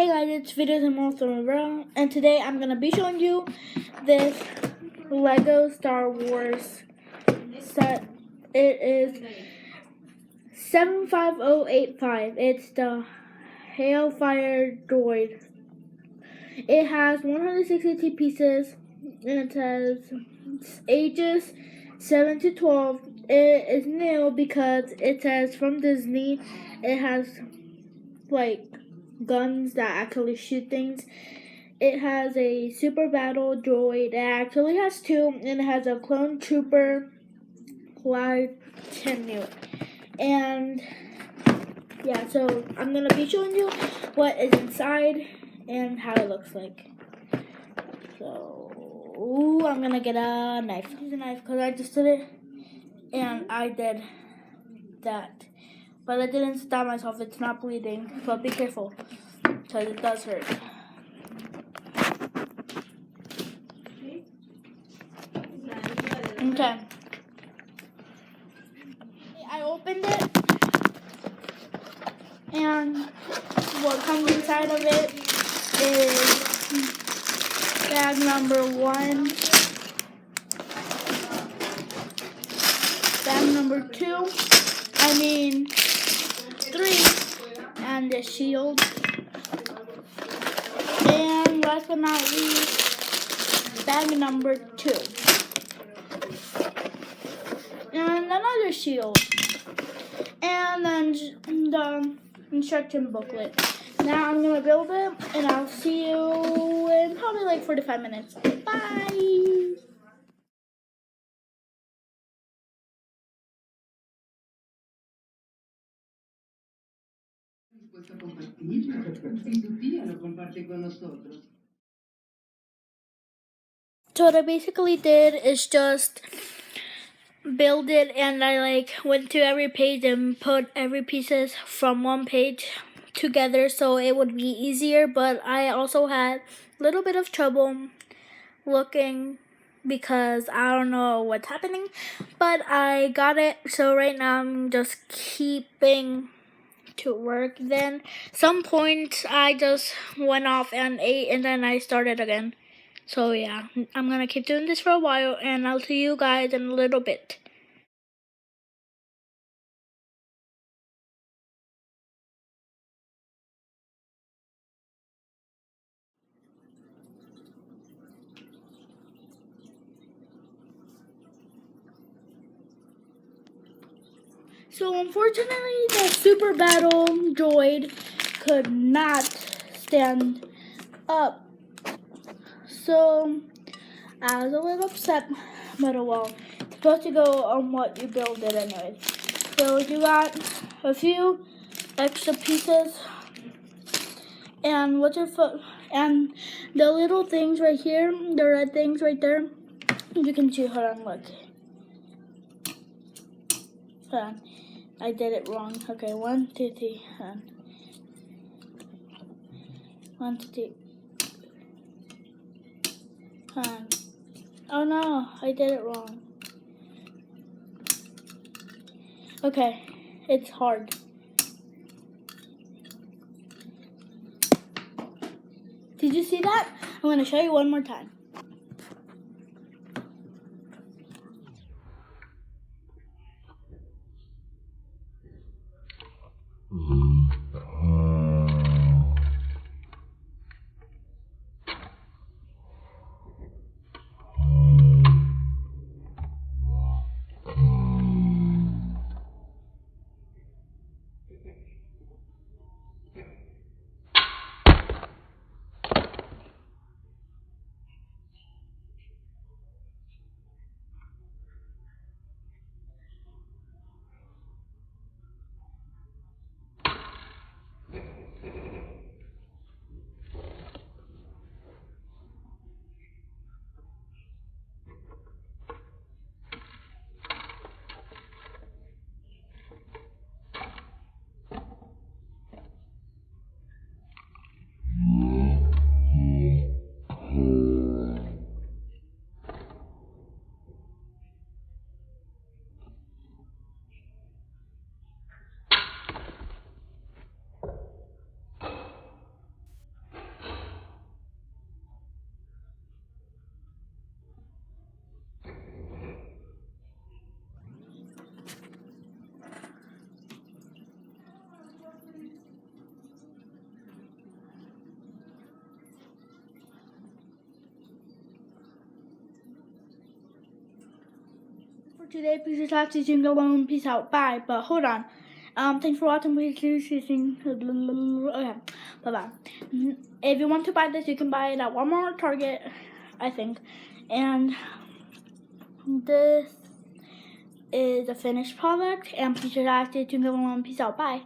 Hey guys, it's Videos and More from Rivera, and today I'm going to be showing you this Lego Star Wars set. It is 75085. It's the Hailfire droid. It has 162 pieces, and it says ages 7 to 12. It is new because it says from Disney. It has like guns that actually shoot things. It has a super battle droid. It actually has two, and it has a clone trooper Platinum. And yeah, so I'm gonna be showing you what is inside and how it looks like. So I'm gonna get a knife. Use a knife because I just did it, and I did that. But I didn't stab myself. It's not bleeding, but be careful because it does hurt. Okay. I opened it, and what comes inside of it is bag number 1, bag number 2, 3, and the shield. And last but not least, bag number 2. And another shield. And then the instruction booklet. Now I'm gonna build it, and I'll see you in probably like 45 minutes. Bye! So what I basically did is just build it, and I went to every page and put every pieces from one page together so it would be easier, but I also had a little bit of trouble looking because I don't know what's happening, but I got it. So right now I'm just keeping to work. Then some point I just went off and ate, and then I started again. So yeah, I'm gonna keep doing this for a while, and I'll see you guys in a little bit. So unfortunately, the super battle droid could not stand up. So I was a little upset, but oh well. It's supposed to go on what you build it anyway. So you got a few extra pieces, and what's your foot? And the little things right here, the red things right there, you can see. Hold on, look. Hold on. I did it wrong. Okay, 1, 2, 3. 1, 2, 3. Oh no, I did it wrong. Okay, it's hard. Did you see that? I'm going to show you one more time. For today, please talk to Jingle alone. Peace out. Bye. But hold on. Thanks for watching. Please okay. Bye bye. If you want to buy this, you can buy it at Walmart or Target, I think. And this is a finished product. And please talk to Jingle alone. Peace out. Bye.